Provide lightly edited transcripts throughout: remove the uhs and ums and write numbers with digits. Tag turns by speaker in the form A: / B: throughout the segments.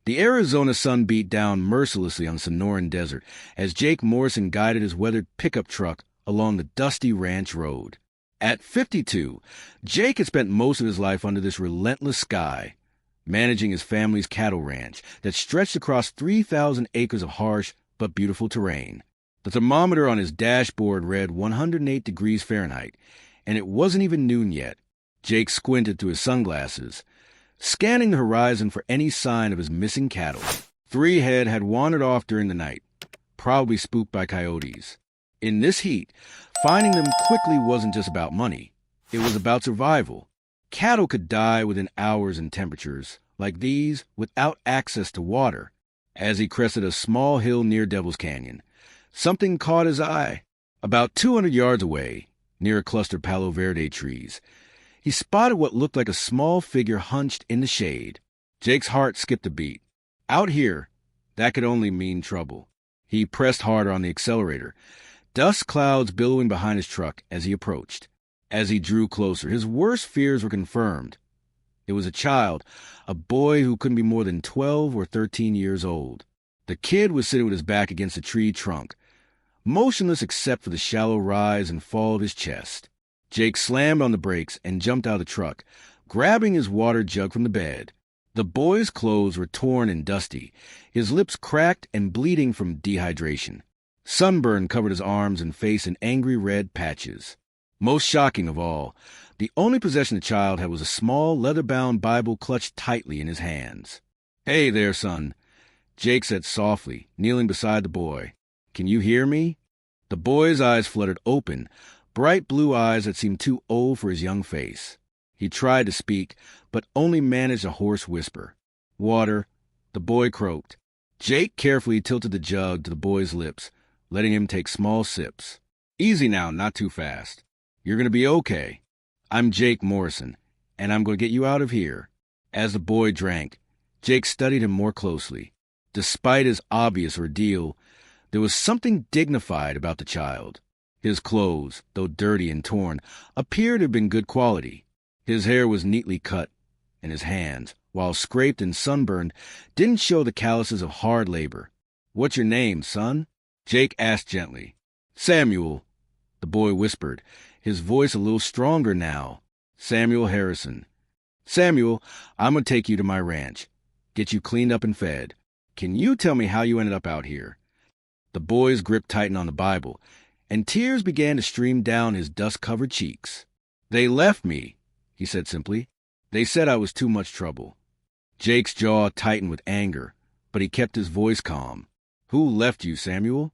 A: The Arizona sun beat down mercilessly on the Sonoran Desert as Jake Morrison guided his weathered pickup truck along the dusty ranch road. At 52, Jake had spent most of his life under this relentless sky, managing his family's cattle ranch that stretched across 3,000 acres of harsh but beautiful terrain. The thermometer on his dashboard read 108 degrees Fahrenheit, and it wasn't even noon yet. Jake squinted through his sunglasses, scanning the horizon for any sign of his missing cattle. 3 head had wandered off during the night, probably spooked by coyotes. In this heat, finding them quickly wasn't just about money. It was about survival. Cattle could die within hours in temperatures like these without access to water. As he crested a small hill near Devil's Canyon, something caught his eye. About 200 yards away, near a cluster of Palo Verde trees, he spotted what looked like a small figure hunched in the shade. Jake's heart skipped a beat. Out here, that could only mean trouble. He pressed harder on the accelerator, dust clouds billowing behind his truck as he approached. As he drew closer, his worst fears were confirmed. It was a child, a boy who couldn't be more than 12 or 13 years old. The kid was sitting with his back against a tree trunk, motionless except for the shallow rise and fall of his chest. Jake slammed on the brakes and jumped out of the truck, grabbing his water jug from the bed. The boy's clothes were torn and dusty, his lips cracked and bleeding from dehydration. Sunburn covered his arms and face in angry red patches. Most shocking of all, the only possession the child had was a small, leather-bound Bible clutched tightly in his hands. "Hey there, son," Jake said softly, kneeling beside the boy. "Can you hear me?" The boy's eyes fluttered open, bright blue eyes that seemed too old for his young face. He tried to speak, but only managed a hoarse whisper. "Water," the boy croaked. Jake carefully tilted the jug to the boy's lips, letting him take small sips. "Easy now, not too fast. You're going to be okay. I'm Jake Morrison, and I'm going to get you out of here." As the boy drank, Jake studied him more closely. Despite his obvious ordeal, there was something dignified about the child. His clothes, though dirty and torn, appeared to have been good quality. His hair was neatly cut, and his hands, while scraped and sunburned, didn't show the calluses of hard labor. "What's your name, son?" Jake asked gently. "Samuel," the boy whispered, his voice a little stronger now. "Samuel Harrison. Samuel, I'm going to take you to my ranch, get you cleaned up and fed. Can you tell me how you ended up out here?" The boy's grip tightened on the Bible, and tears began to stream down his dust-covered cheeks. "They left me," he said simply. "They said I was too much trouble." Jake's jaw tightened with anger, but he kept his voice calm. "Who left you, Samuel?"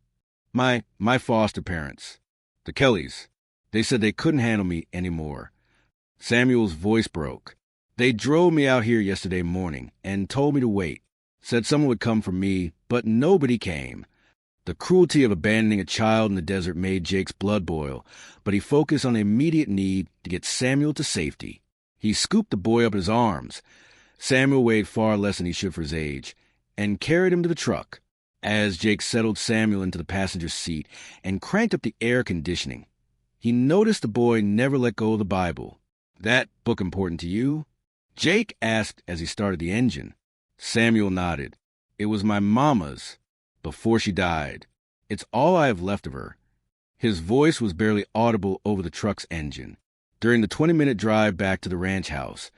A: My foster parents. The Kellys. They said they couldn't handle me anymore." Samuel's voice broke. "They drove me out here yesterday morning and told me to wait. Said someone would come for me, but nobody came." The cruelty of abandoning a child in the desert made Jake's blood boil, but he focused on the immediate need to get Samuel to safety. He scooped the boy up in his arms. Samuel weighed far less than he should for his age, and carried him to the truck. As Jake settled Samuel into the passenger seat and cranked up the air conditioning, he noticed the boy never let go of the Bible. "That book important to you?" Jake asked as he started the engine. Samuel nodded. "It was my mama's, before she died. It's all I have left of her." His voice was barely audible over the truck's engine. During the 20-minute drive back to the ranch house,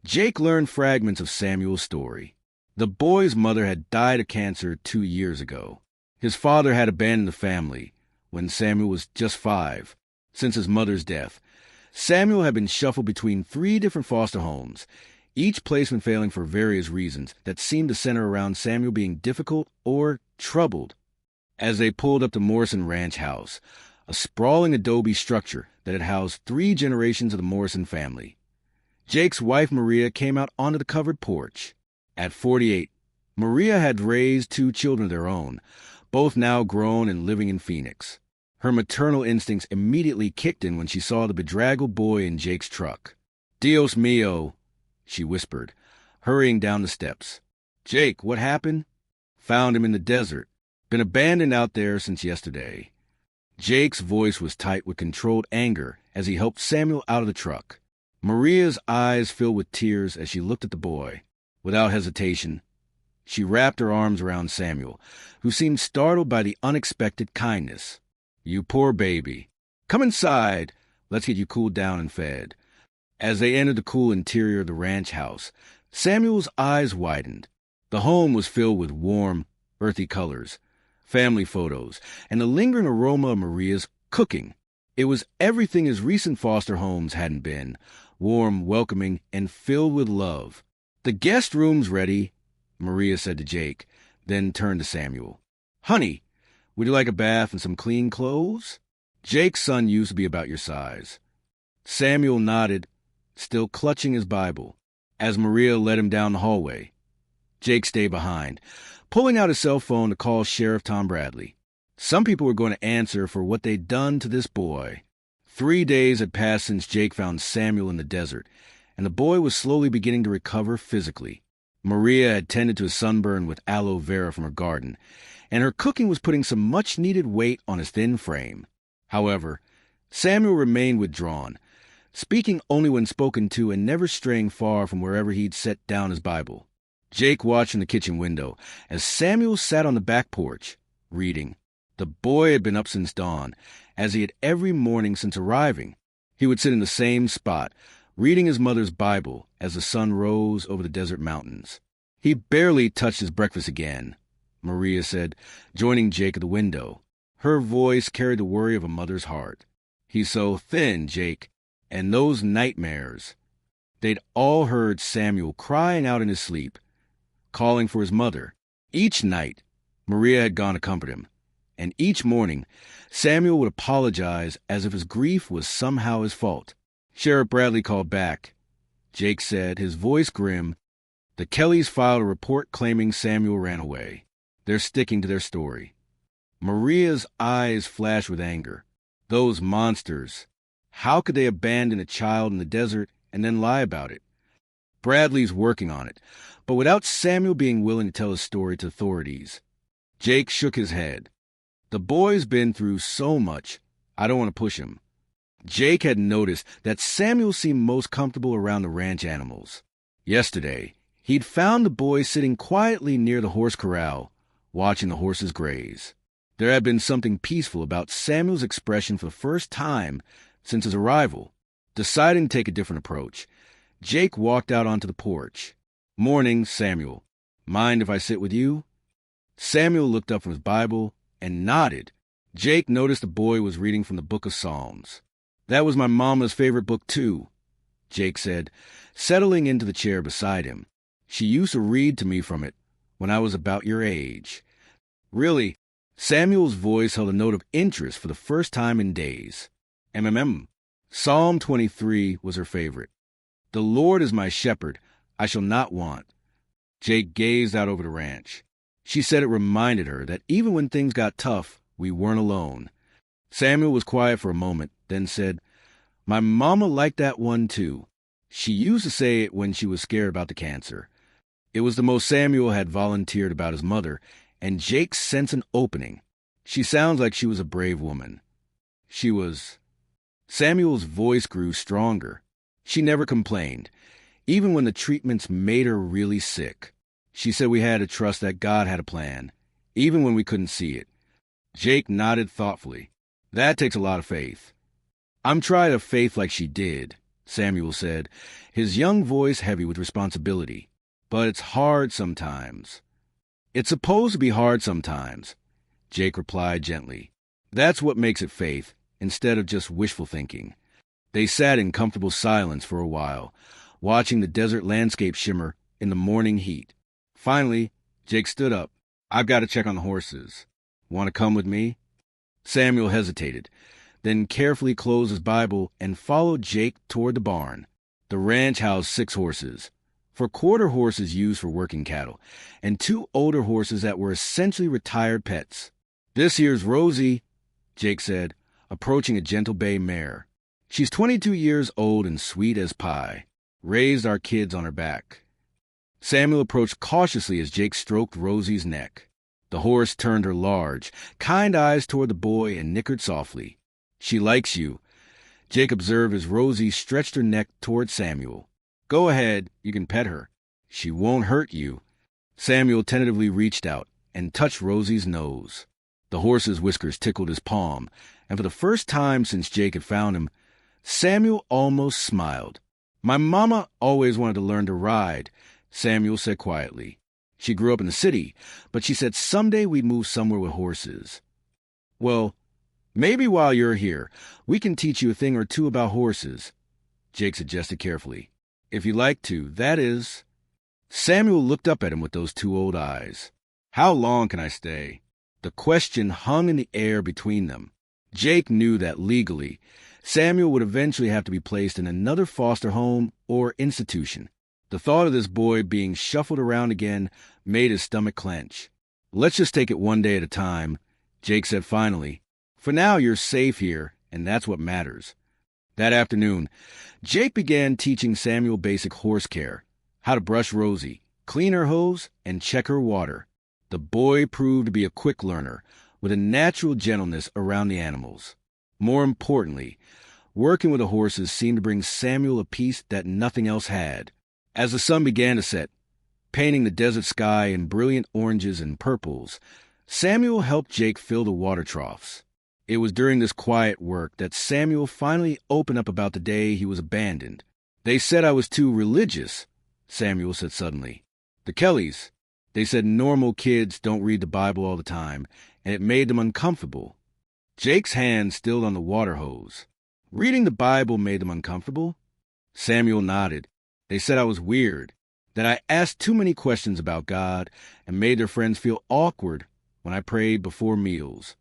A: Jake learned fragments of Samuel's story. The boy's mother had died of cancer 2 years ago. His father had abandoned the family when Samuel was just 5. Since his mother's death, Samuel had been shuffled between 3 different foster homes, each placement failing for various reasons that seemed to center around Samuel being difficult or troubled. As they pulled up to Morrison Ranch House, a sprawling adobe structure that had housed 3 generations of the Morrison family, Jake's wife Maria came out onto the covered porch. At 48, Maria had raised 2 children of their own, both now grown and living in Phoenix. Her maternal instincts immediately kicked in when she saw the bedraggled boy in Jake's truck. "Dios mío," she whispered, hurrying down the steps. "Jake, what happened?" "Found him in the desert. Been abandoned out there since yesterday." Jake's voice was tight with controlled anger as he helped Samuel out of the truck. Maria's eyes filled with tears as she looked at the boy. Without hesitation, She wrapped her arms around Samuel, who seemed startled by the unexpected kindness. "You poor baby. Come inside. Let's get you cooled down and fed." As they entered the cool interior of the ranch house, Samuel's eyes widened. The home was filled with warm, earthy colors, family photos, and the lingering aroma of Maria's cooking. It was everything his recent foster homes hadn't been: warm, welcoming, and filled with love. "The guest room's ready," Maria said to Jake, then turned to Samuel. "Honey, would you like a bath and some clean clothes? Jake's son used to be about your size." Samuel nodded, still clutching his Bible, as Maria led him down the hallway. Jake stayed behind, pulling out his cell phone to call Sheriff Tom Bradley. Some people were going to answer for what they'd done to this boy. 3 days had passed since Jake found Samuel in the desert, and the boy was slowly beginning to recover physically. Maria had tended to his sunburn with aloe vera from her garden, and her cooking was putting some much-needed weight on his thin frame. However, Samuel remained withdrawn, speaking only when spoken to and never straying far from wherever he'd set down his Bible. Jake watched from the kitchen window as Samuel sat on the back porch, reading. The boy had been up since dawn, as he had every morning since arriving. He would sit in the same spot, reading his mother's Bible as the sun rose over the desert mountains. He barely touched his breakfast again, Maria said, joining Jake at the window. Her voice carried the worry of a mother's heart. "He's so thin, Jake. And those nightmares." They'd all heard Samuel crying out in his sleep, calling for his mother. Each night, Maria had gone to comfort him, and each morning, Samuel would apologize as if his grief was somehow his fault. Sheriff Bradley called back. Jake said, his voice grim, "The Kellys filed a report claiming Samuel ran away. They're sticking to their story." Maria's eyes flashed with anger. Those monsters. How could they abandon a child in the desert and then lie about it? Bradley's working on it, but without Samuel being willing to tell his story to authorities. Jake shook his head. "The boy's been through so much. I don't want to push him." Jake had noticed that Samuel seemed most comfortable around the ranch animals. Yesterday, he'd found the boy sitting quietly near the horse corral, watching the horses graze. There had been something peaceful about Samuel's expression for the first time since his arrival. Deciding to take a different approach, Jake walked out onto the porch. "Morning, Samuel. Mind if I sit with you?" Samuel looked up from his Bible and nodded. Jake noticed the boy was reading from the Book of Psalms. "That was my mama's favorite book, too," Jake said, settling into the chair beside him. "She used to read to me from it when I was about your age." "Really?" Samuel's voice held a note of interest for the first time in days. Psalm 23 was her favorite. "The Lord is my shepherd, I shall not want." Jake gazed out over the ranch. She said it reminded her that even when things got tough, we weren't alone. Samuel was quiet for a moment, then said, "My mama liked that one too. She used to say it when she was scared about the cancer." It was the most Samuel had volunteered about his mother, and Jake sensed an opening. "She sounds like she was a brave woman." She was. Samuel's voice grew stronger. She never complained, even when the treatments made her really sick. She said we had to trust that God had a plan, even when we couldn't see it. Jake nodded thoughtfully. "That takes a lot of faith." "I'm trying to have faith like she did," Samuel said, his young voice heavy with responsibility. "But it's hard sometimes." "It's supposed to be hard sometimes," Jake replied gently. "That's what makes it faith, instead of just wishful thinking." They sat in comfortable silence for a while, watching the desert landscape shimmer in the morning heat. Finally, Jake stood up. "I've got to check on the horses. Want to come with me?" Samuel hesitated, then carefully closed his Bible and followed Jake toward the barn. The ranch housed 6 horses, 4 quarter horses used for working cattle, and 2 older horses that were essentially retired pets. "This here's Rosie," Jake said, approaching a gentle bay mare. "She's 22 years old and sweet as pie. Raised our kids on her back." Samuel approached cautiously as Jake stroked Rosie's neck. The horse turned her large, kind eyes toward the boy and nickered softly. "She likes you," Jake observed as Rosie stretched her neck toward Samuel. "Go ahead, you can pet her. She won't hurt you." Samuel tentatively reached out and touched Rosie's nose. The horse's whiskers tickled his palm, and for the first time since Jake had found him, Samuel almost smiled. "My mama always wanted to learn to ride," Samuel said quietly. "She grew up in the city, but she said someday we'd move somewhere with horses." "Well, maybe while you're here, we can teach you a thing or two about horses," Jake suggested carefully. "If you like to, that is." Samuel looked up at him with those two old eyes. "How long can I stay?" The question hung in the air between them. Jake knew that legally, Samuel would eventually have to be placed in another foster home or institution. The thought of this boy being shuffled around again made his stomach clench. "Let's just take it one day at a time," Jake said finally. "For now, you're safe here, and that's what matters." That afternoon, Jake began teaching Samuel basic horse care, how to brush Rosie, clean her hose, and check her water. The boy proved to be a quick learner, with a natural gentleness around the animals. More importantly, working with the horses seemed to bring Samuel a peace that nothing else had. As the sun began to set, painting the desert sky in brilliant oranges and purples, Samuel helped Jake fill the water troughs. It was during this quiet work that Samuel finally opened up about the day he was abandoned. "They said I was too religious," Samuel said suddenly. "The Kellys. They said normal kids don't read the Bible all the time, and it made them uncomfortable." Jake's hand stilled on the water hose. "Reading the Bible made them uncomfortable?" Samuel nodded. "They said I was weird, that I asked too many questions about God and made their friends feel awkward when I prayed before meals."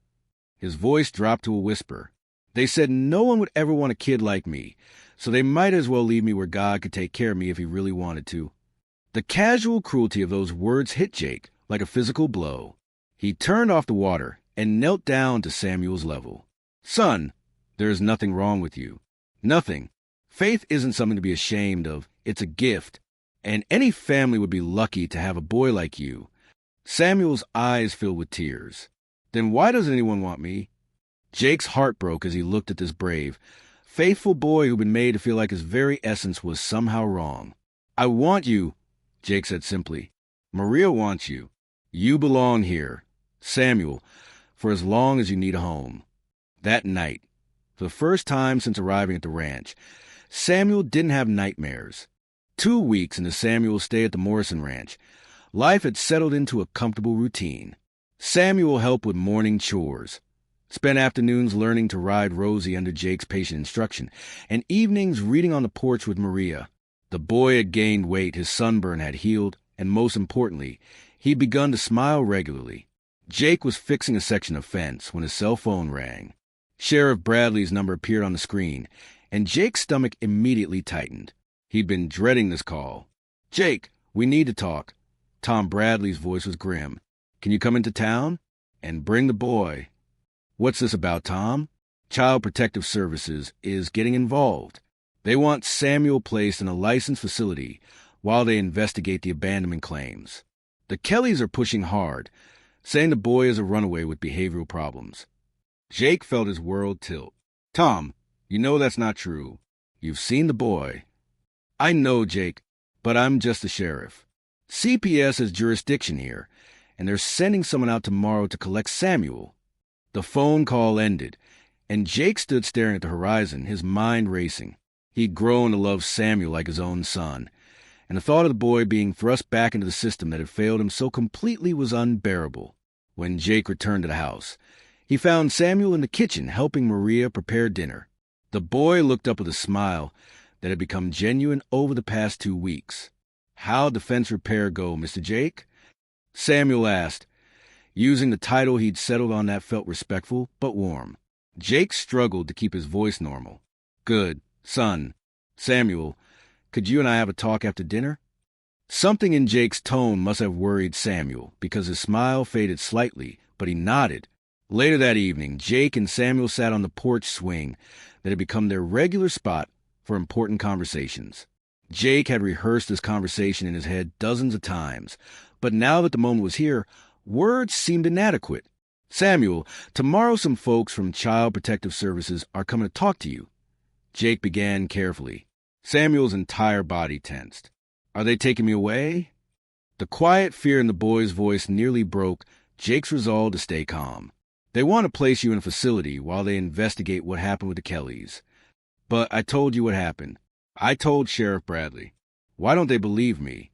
A: His voice dropped to a whisper. "They said no one would ever want a kid like me, so they might as well leave me where God could take care of me if he really wanted to." The casual cruelty of those words hit Jake like a physical blow. He turned off the water and knelt down to Samuel's level. "Son, there is nothing wrong with you. Nothing. Faith isn't something to be ashamed of. It's a gift. And any family would be lucky to have a boy like you." Samuel's eyes filled with tears. "Then why doesn't anyone want me?" Jake's heart broke as he looked at this brave, faithful boy who'd been made to feel like his very essence was somehow wrong. "I want you," Jake said simply. "Maria wants you. You belong here, Samuel, for as long as you need a home." That night, for the first time since arriving at the ranch, Samuel didn't have nightmares. 2 weeks into Samuel's stay at the Morrison Ranch, life had settled into a comfortable routine. Samuel helped with morning chores, spent afternoons learning to ride Rosie under Jake's patient instruction, and evenings reading on the porch with Maria. The boy had gained weight, his sunburn had healed, and most importantly, he'd begun to smile regularly. Jake was fixing a section of fence when his cell phone rang. Sheriff Bradley's number appeared on the screen, and Jake's stomach immediately tightened. He'd been dreading this call. "Jake, we need to talk." Tom Bradley's voice was grim. "Can you come into town? And bring the boy." "What's this about, Tom?" "Child Protective Services is getting involved. They want Samuel placed in a licensed facility while they investigate the abandonment claims. The Kellys are pushing hard, saying the boy is a runaway with behavioral problems." Jake felt his world tilt. "Tom, you know that's not true. You've seen the boy." "I know, Jake, but I'm just the sheriff. CPS has jurisdiction here, and they're sending someone out tomorrow to collect Samuel." The phone call ended, and Jake stood staring at the horizon, his mind racing. He'd grown to love Samuel like his own son, and the thought of the boy being thrust back into the system that had failed him so completely was unbearable. When Jake returned to the house, he found Samuel in the kitchen helping Maria prepare dinner. The boy looked up with a smile that had become genuine over the past 2 weeks. "How'd the fence repair go, Mr. Jake?" Samuel asked, using the title he'd settled on that felt respectful but warm. Jake struggled to keep his voice normal. "Good, son. Samuel, could you and I have a talk after dinner?" Something in Jake's tone must have worried Samuel, because his smile faded slightly, but he nodded. Later that evening, Jake and Samuel sat on the porch swing that had become their regular spot for important conversations. Jake had rehearsed this conversation in his head dozens of times, but now that the moment was here, words seemed inadequate. "Samuel, tomorrow some folks from Child Protective Services are coming to talk to you." Jake began carefully. Samuel's entire body tensed. "Are they taking me away?" The quiet fear in the boy's voice nearly broke Jake's resolve to stay calm. They want to place you in a facility while they investigate what happened with the Kellys. But I told you what happened. I told Sheriff Bradley. Why don't they believe me?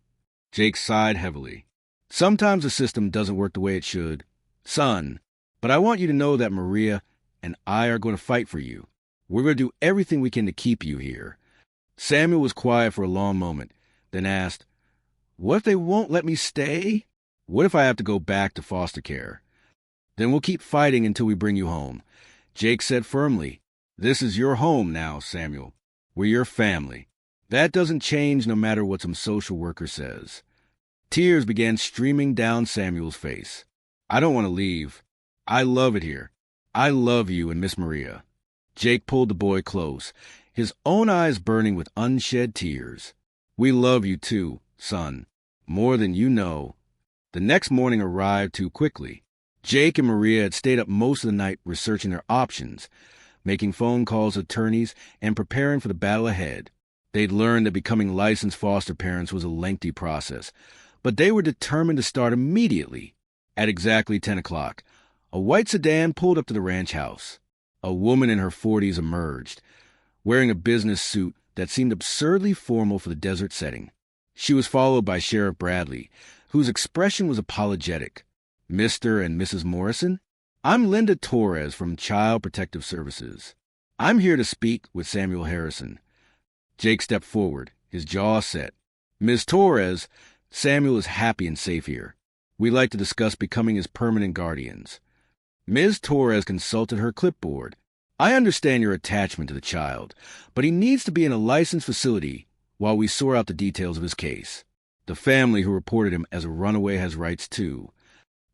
A: Jake sighed heavily. Sometimes the system doesn't work the way it should. Son, but I want you to know that Maria and I are going to fight for you. We're going to do everything we can to keep you here. Samuel was quiet for a long moment, then asked, What if they won't let me stay? What if I have to go back to foster care? Then we'll keep fighting until we bring you home. Jake said firmly, This is your home now, Samuel. We're your family. That doesn't change no matter what some social worker says. Tears began streaming down Samuel's face. I don't want to leave. I love it here. I love you and Miss Maria. Jake pulled the boy close, his own eyes burning with unshed tears. We love you too, son, more than you know. The next morning arrived too quickly. Jake and Maria had stayed up most of the night researching their options, making phone calls to attorneys, and preparing for the battle ahead. They'd learned that becoming licensed foster parents was a lengthy process, but they were determined to start immediately. At exactly 10 o'clock, a white sedan pulled up to the ranch house. A woman in her 40s emerged, wearing a business suit that seemed absurdly formal for the desert setting. She was followed by Sheriff Bradley, whose expression was apologetic. Mr. and Mrs. Morrison? I'm Linda Torres from Child Protective Services. I'm here to speak with Samuel Harrison. Jake stepped forward, his jaw set. Ms. Torres, Samuel is happy and safe here. We'd like to discuss becoming his permanent guardians. Ms. Torres consulted her clipboard. I understand your attachment to the child, but he needs to be in a licensed facility while we sort out the details of his case. The family who reported him as a runaway has rights too.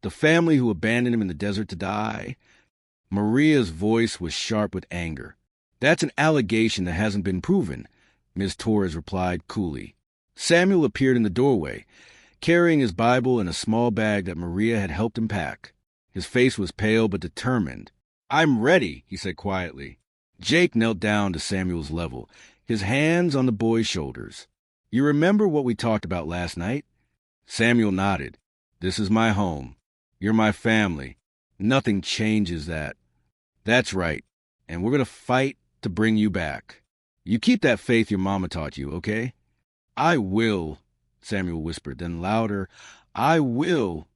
A: The family who abandoned him in the desert to die. Maria's voice was sharp with anger. That's an allegation that hasn't been proven, Ms. Torres replied coolly. Samuel appeared in the doorway, carrying his Bible and a small bag that Maria had helped him pack. His face was pale but determined. I'm ready, he said quietly. Jake knelt down to Samuel's level, his hands on the boy's shoulders. You remember what we talked about last night? Samuel nodded. This is my home. You're my family. Nothing changes that. That's right. And we're going to fight to bring you back. You keep that faith your mama taught you, okay? I will, Samuel whispered, then louder, I will.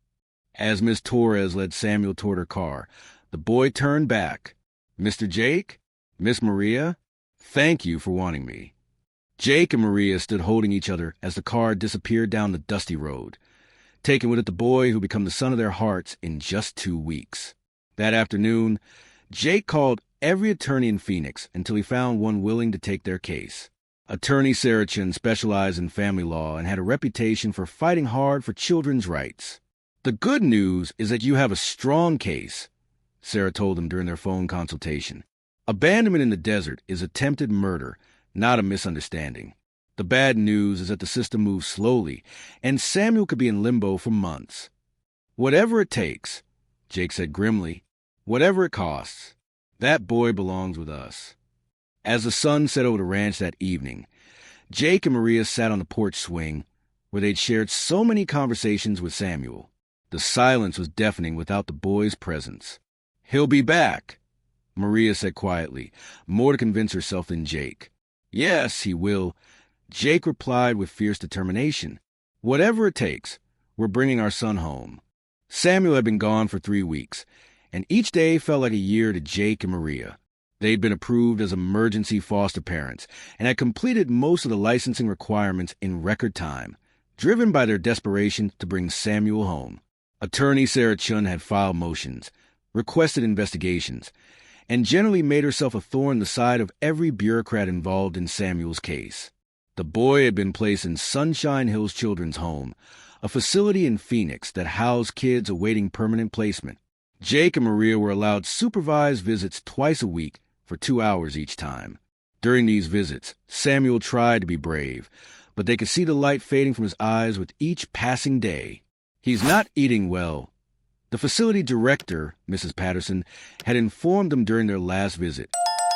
A: As Miss Torres led Samuel toward her car, the boy turned back. Mr. Jake? Miss Maria? Thank you for wanting me. Jake and Maria stood holding each other as the car disappeared down the dusty road, taking with it the boy who became the son of their hearts in just 2 weeks. That afternoon, Jake called every attorney in Phoenix until he found one willing to take their case. Attorney Sarah Chin specialized in family law and had a reputation for fighting hard for children's rights. The good news is that you have a strong case, Sarah told him during their phone consultation. Abandonment in the desert is attempted murder, not a misunderstanding. The bad news is that the system moves slowly, and Samuel could be in limbo for months. Whatever it takes, Jake said grimly, whatever it costs, that boy belongs with us. As the sun set over the ranch that evening, Jake and Maria sat on the porch swing, where they'd shared so many conversations with Samuel. The silence was deafening without the boy's presence. He'll be back, Maria said quietly, more to convince herself than Jake. Yes, he will, Jake replied with fierce determination. Whatever it takes, we're bringing our son home. Samuel had been gone for 3 weeks, and each day felt like a year to Jake and Maria. They'd been approved as emergency foster parents and had completed most of the licensing requirements in record time, driven by their desperation to bring Samuel home. Attorney Sarah Chun had filed motions, requested investigations, and generally made herself a thorn in the side of every bureaucrat involved in Samuel's case. The boy had been placed in Sunshine Hills Children's Home, a facility in Phoenix that housed kids awaiting permanent placement. Jake and Maria were allowed supervised visits twice a week for 2 hours each time. During these visits, Samuel tried to be brave, but they could see the light fading from his eyes with each passing day. He's not eating well. The facility director, Mrs. Patterson, had informed them during their last visit.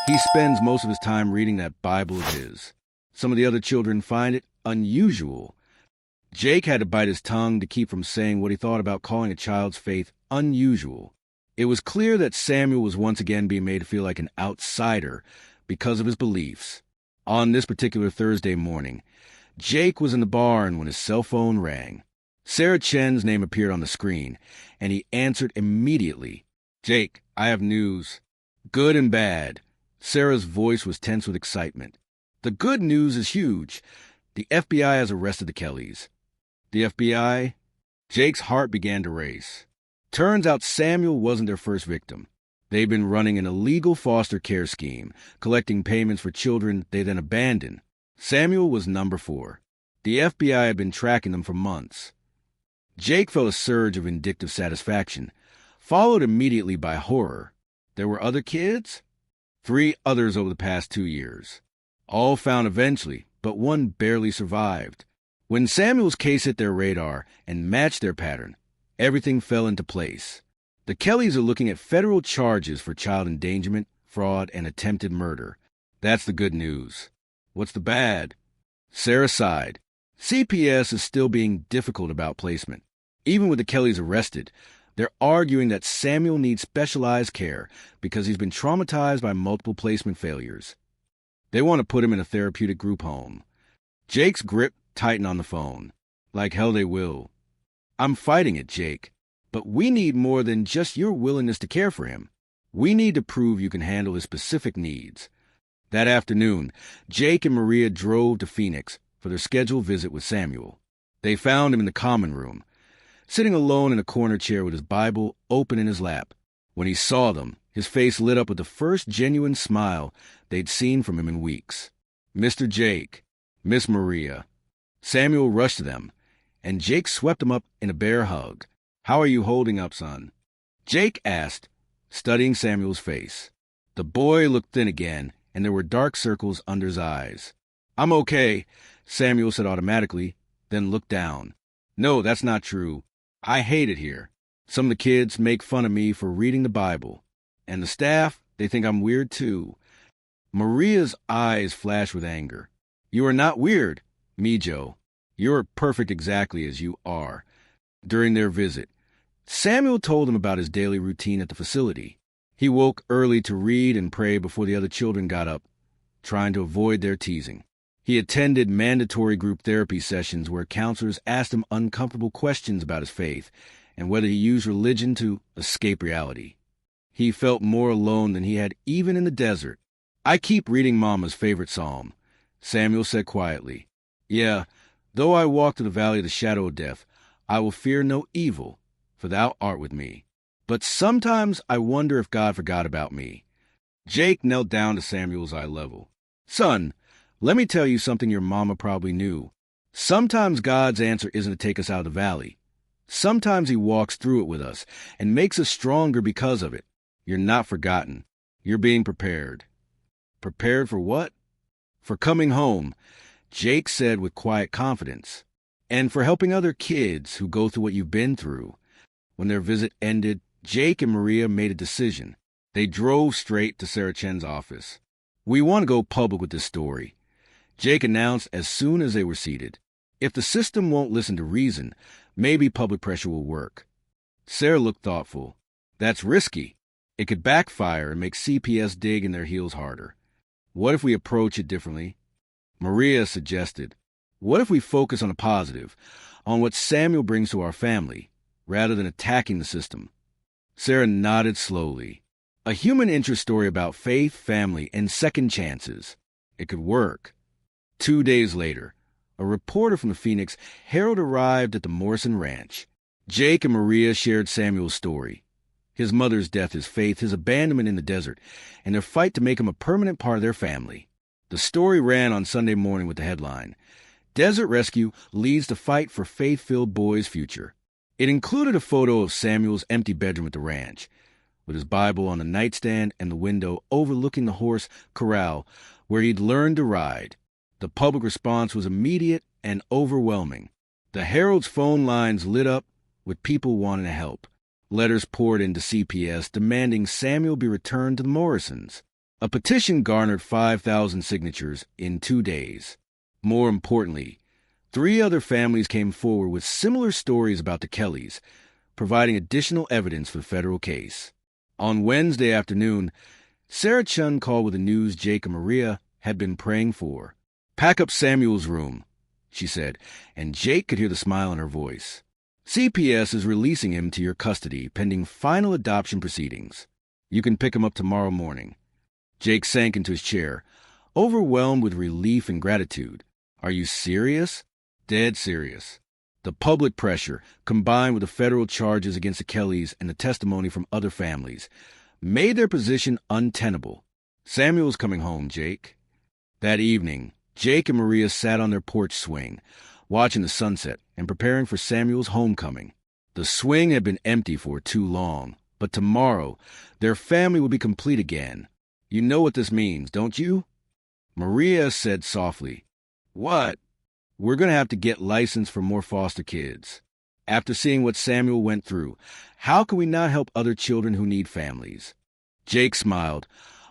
A: He spends most of his time reading that Bible of his. Some of the other children find it unusual. Jake had to bite his tongue to keep from saying what he thought about calling a child's faith unusual. It was clear that Samuel was once again being made to feel like an outsider because of his beliefs. On this particular Thursday morning, Jake was in the barn when his cell phone rang. Sarah Chen's name appeared on the screen, and he answered immediately. "Jake, I have news. Good and bad." Sarah's voice was tense with excitement. "The good news is huge. The FBI has arrested the Kellys." "The FBI?" Jake's heart began to race. Turns out Samuel wasn't their first victim. They'd been running an illegal foster care scheme, collecting payments for children they then abandoned. Samuel was number 4. The FBI had been tracking them for months. Jake felt a surge of vindictive satisfaction, followed immediately by horror. There were other kids? 3 others over the past 2 years. All found eventually, but one barely survived. When Samuel's case hit their radar and matched their pattern, everything fell into place. The Kellys are looking at federal charges for child endangerment, fraud, and attempted murder. That's the good news. What's the bad? Sarah sighed. CPS is still being difficult about placement. Even with the Kellys arrested, they're arguing that Samuel needs specialized care because he's been traumatized by multiple placement failures. They want to put him in a therapeutic group home. Jake's grip tightened on the phone. Like hell they will. "I'm fighting it, Jake. But we need more than just your willingness to care for him. We need to prove you can handle his specific needs." That afternoon, Jake and Maria drove to Phoenix for their scheduled visit with Samuel. They found him in the common room, sitting alone in a corner chair with his Bible open in his lap. When he saw them, his face lit up with the first genuine smile they'd seen from him in weeks. "Mr. Jake, Miss Maria." Samuel rushed to them, and Jake swept him up in a bear hug. "How are you holding up, son?" Jake asked, studying Samuel's face. The boy looked thin again, and there were dark circles under his eyes. "I'm okay," Samuel said automatically, then looked down. "No, that's not true. I hate it here. Some of the kids make fun of me for reading the Bible. And the staff, they think I'm weird too." Maria's eyes flashed with anger. "You are not weird, Mijo. You're perfect exactly as you are." During their visit, Samuel told them about his daily routine at the facility. He woke early to read and pray before the other children got up, trying to avoid their teasing. He attended mandatory group therapy sessions where counselors asked him uncomfortable questions about his faith and whether he used religion to escape reality. He felt more alone than he had even in the desert. "I keep reading Mama's favorite psalm," Samuel said quietly. "Yeah, though I walk through the valley of the shadow of death, I will fear no evil, for thou art with me. But sometimes I wonder if God forgot about me." Jake knelt down to Samuel's eye level. "Son, let me tell you something your mama probably knew. Sometimes God's answer isn't to take us out of the valley. Sometimes he walks through it with us and makes us stronger because of it. You're not forgotten. You're being prepared." "Prepared for what?" "For coming home," Jake said with quiet confidence. "And for helping other kids who go through what you've been through." When their visit ended, Jake and Maria made a decision. They drove straight to Sarah Chen's office. "We want to go public with this story," Jake announced as soon as they were seated. "If the system won't listen to reason, maybe public pressure will work." Sarah looked thoughtful. "That's risky. It could backfire and make CPS dig in their heels harder. What if we approach it differently?" Maria suggested, "What if we focus on the positive, on what Samuel brings to our family, rather than attacking the system?" Sarah nodded slowly. "A human interest story about faith, family, and second chances. It could work." 2 days later, a reporter from the Phoenix Herald arrived at the Morrison Ranch. Jake and Maria shared Samuel's story. His mother's death, his faith, his abandonment in the desert, and their fight to make him a permanent part of their family. The story ran on Sunday morning with the headline, "Desert Rescue Leads the Fight for Faith-Filled Boy's Future." It included a photo of Samuel's empty bedroom at the ranch, with his Bible on the nightstand and the window overlooking the horse corral where he'd learned to ride. The public response was immediate and overwhelming. The Herald's phone lines lit up with people wanting to help. Letters poured into CPS demanding Samuel be returned to the Morrisons. A petition garnered 5,000 signatures in 2 days. More importantly, 3 other families came forward with similar stories about the Kellys, providing additional evidence for the federal case. On Wednesday afternoon, Sarah Chun called with the news Jake and Maria had been praying for. "Pack up Samuel's room," she said, and Jake could hear the smile in her voice. "CPS is releasing him to your custody pending final adoption proceedings. You can pick him up tomorrow morning." Jake sank into his chair, overwhelmed with relief and gratitude. "Are you serious?" "Dead serious." The public pressure, combined with the federal charges against the Kellys and the testimony from other families, made their position untenable. "Samuel's coming home, Jake." That evening, Jake and Maria sat on their porch swing, watching the sunset and preparing for Samuel's homecoming. The swing had been empty for too long, but tomorrow their family would be complete again. "You know what this means, don't you?" Maria said softly, "What?" "We're going to have to get licensed for more foster kids. After seeing what Samuel went through, how can we not help other children who need families?" Jake smiled,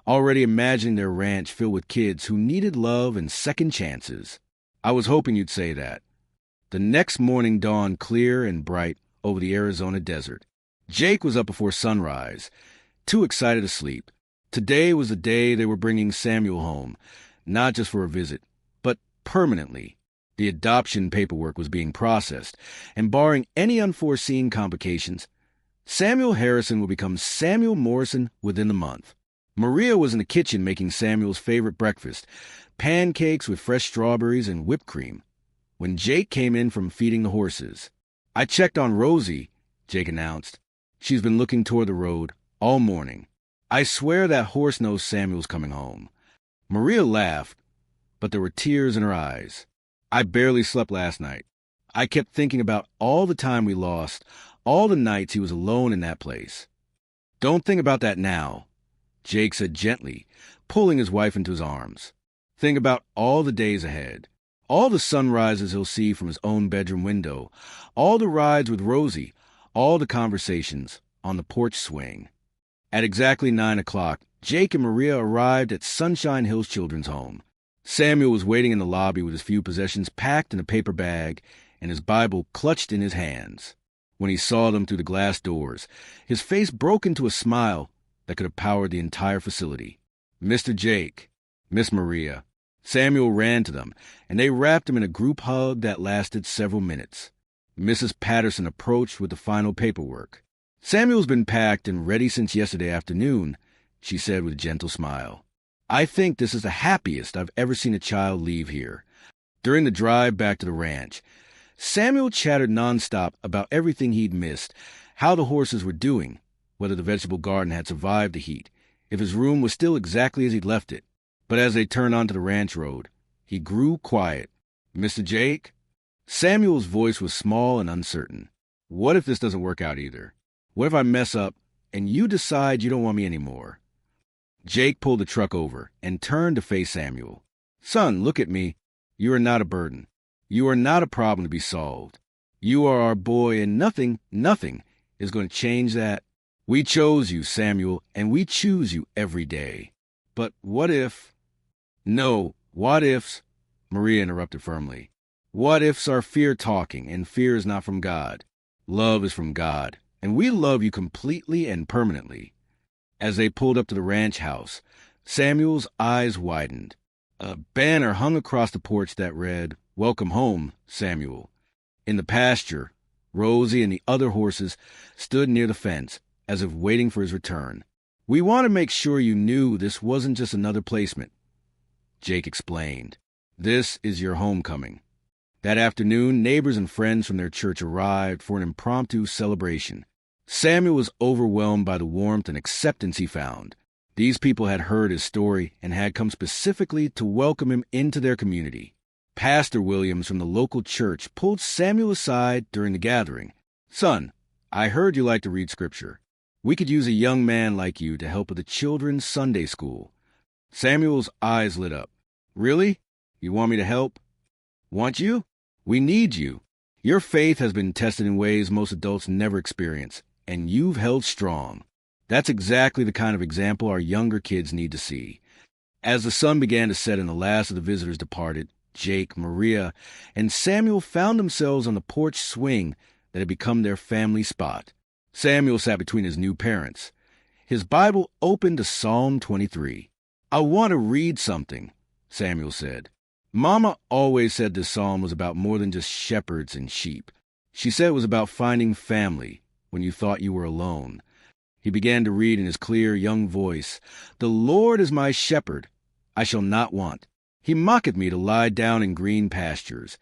A: already imagining their ranch filled with kids who needed love and second chances. "I was hoping you'd say that." The next morning dawned clear and bright over the Arizona desert. Jake was up before sunrise, too excited to sleep. Today was the day they were bringing Samuel home, not just for a visit, but permanently. The adoption paperwork was being processed, and barring any unforeseen complications, Samuel Harrison would become Samuel Morrison within the month. Maria was in the kitchen making Samuel's favorite breakfast, pancakes with fresh strawberries and whipped cream, when Jake came in from feeding the horses. "I checked on Rosie," Jake announced. "She's been looking toward the road all morning. I swear that horse knows Samuel's coming home." Maria laughed, but there were tears in her eyes. "I barely slept last night. I kept thinking about all the time we lost, all the nights he was alone in that place." "Don't think about that now," Jake said gently, pulling his wife into his arms. "Think about all the days ahead, all the sunrises he'll see from his own bedroom window, all the rides with Rosie, all the conversations on the porch swing." At exactly 9 o'clock, Jake and Maria arrived at Sunshine Hills Children's Home. Samuel was waiting in the lobby with his few possessions packed in a paper bag and his Bible clutched in his hands. When he saw them through the glass doors, his face broke into a smile that could have powered the entire facility. "Mr. Jake, Miss Maria." Samuel ran to them, and they wrapped him in a group hug that lasted several minutes. Mrs. Patterson approached with the final paperwork. "Samuel's been packed and ready since yesterday afternoon," she said with a gentle smile. "I think this is the happiest I've ever seen a child leave here." During the drive back to the ranch, Samuel chattered nonstop about everything he'd missed, how the horses were doing, whether the vegetable garden had survived the heat, if his room was still exactly as he'd left it. But as they turned onto the ranch road, he grew quiet. "Mr. Jake?" Samuel's voice was small and uncertain. "What if this doesn't work out either? What if I mess up and you decide you don't want me anymore?" Jake pulled the truck over and turned to face Samuel. "Son, look at me. You are not a burden. You are not a problem to be solved. You are our boy, and nothing is going to change that. We chose you, Samuel, and we choose you every day. But what if—" "No, what ifs," Maria interrupted firmly. "What ifs are fear talking, and fear is not from God. Love is from God, and we love you completely and permanently." As they pulled up to the ranch house, Samuel's eyes widened. A banner hung across the porch that read, "Welcome home, Samuel." In the pasture, Rosie and the other horses stood near the fence, as if waiting for his return. "We want to make sure you knew this wasn't just another placement," Jake explained. "This is your homecoming." That afternoon, neighbors and friends from their church arrived for an impromptu celebration. Samuel was overwhelmed by the warmth and acceptance he found. These people had heard his story and had come specifically to welcome him into their community. Pastor Williams from the local church pulled Samuel aside during the gathering. "Son, I heard you like to read scripture. We could use a young man like you to help with the children's Sunday school." Samuel's eyes lit up. "Really? You want me to help?" "Want you? We need you. Your faith has been tested in ways most adults never experience, and you've held strong. That's exactly the kind of example our younger kids need to see." As the sun began to set and the last of the visitors departed, Jake, Maria, and Samuel found themselves on the porch swing that had become their family spot. Samuel sat between his new parents. His Bible opened to Psalm 23. "I want to read something," Samuel said. Mama always said this psalm was about more than just shepherds and sheep. She said it was about finding family when you thought you were alone. He began to read in his clear, young voice, "The Lord is my shepherd, I shall not want. He maketh me to lie down in green pastures.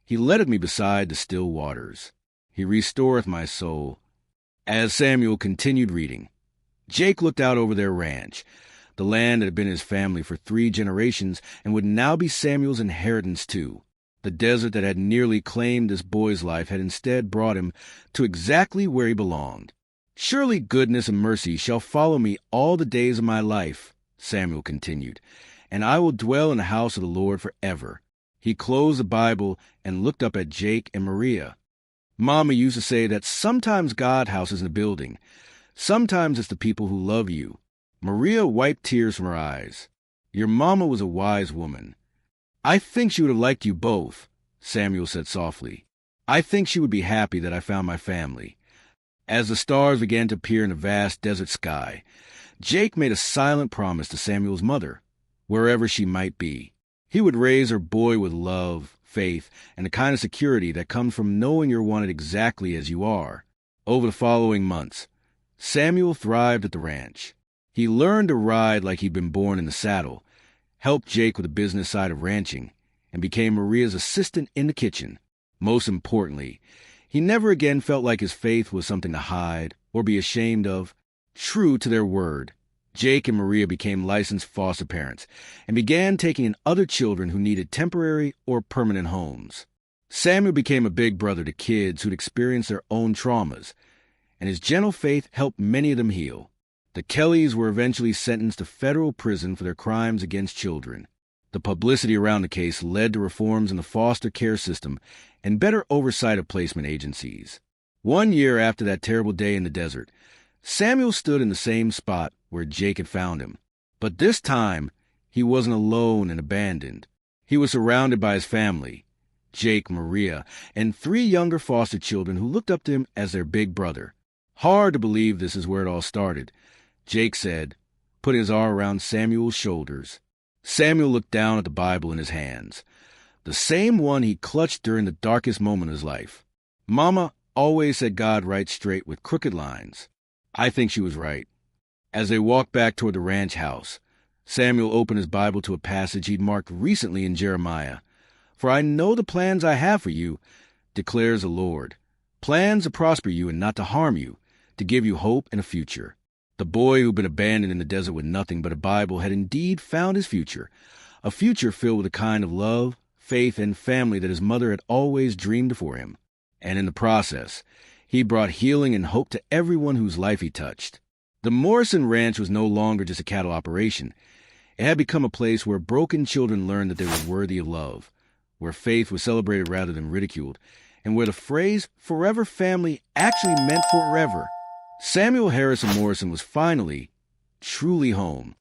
A: He leadeth me beside the still waters. He restoreth my soul." As Samuel continued reading, Jake looked out over their ranch, the land that had been his family for 3 generations and would now be Samuel's inheritance too. The desert that had nearly claimed this boy's life had instead brought him to exactly where he belonged. "Surely goodness and mercy shall follow me all the days of my life," Samuel continued, "and I will dwell in the house of the Lord forever." He closed the Bible and looked up at Jake and Maria. Mama used to say that sometimes God houses in a building. Sometimes it's the people who love you. Maria wiped tears from her eyes. "Your mama was a wise woman. I think she would have liked you both," Samuel said softly. "I think she would be happy that I found my family." As the stars began to appear in the vast desert sky, Jake made a silent promise to Samuel's mother, wherever she might be. He would raise her boy with love, faith, and the kind of security that comes from knowing you're wanted exactly as you are. Over the following months, Samuel thrived at the ranch. He learned to ride like he'd been born in the saddle, helped Jake with the business side of ranching, and became Maria's assistant in the kitchen. Most importantly, he never again felt like his faith was something to hide or be ashamed of. True to their word, Jake and Maria became licensed foster parents and began taking in other children who needed temporary or permanent homes. Samuel became a big brother to kids who'd experienced their own traumas, and his gentle faith helped many of them heal. The Kellys were eventually sentenced to federal prison for their crimes against children. The publicity around the case led to reforms in the foster care system and better oversight of placement agencies. 1 year after that terrible day in the desert, Samuel stood in the same spot where Jake had found him. But this time, he wasn't alone and abandoned. He was surrounded by his family, Jake, Maria, and 3 younger foster children who looked up to him as their big brother. "Hard to believe this is where it all started," Jake said, putting his arm around Samuel's shoulders. Samuel looked down at the Bible in his hands, the same one he clutched during the darkest moment of his life. Mama always said God writes straight with crooked lines. I think she was right. As they walked back toward the ranch house, Samuel opened his Bible to a passage he'd marked recently in Jeremiah. "For I know the plans I have for you, declares the Lord. Plans to prosper you and not to harm you, to give you hope and a future." The boy who'd been abandoned in the desert with nothing but a Bible had indeed found his future, a future filled with the kind of love, faith, and family that his mother had always dreamed for him. And in the process, he brought healing and hope to everyone whose life he touched. The Morrison Ranch was no longer just a cattle operation. It had become a place where broken children learned that they were worthy of love, where faith was celebrated rather than ridiculed, and where the phrase "forever family" actually meant forever. Samuel Harrison Morrison was finally, truly home.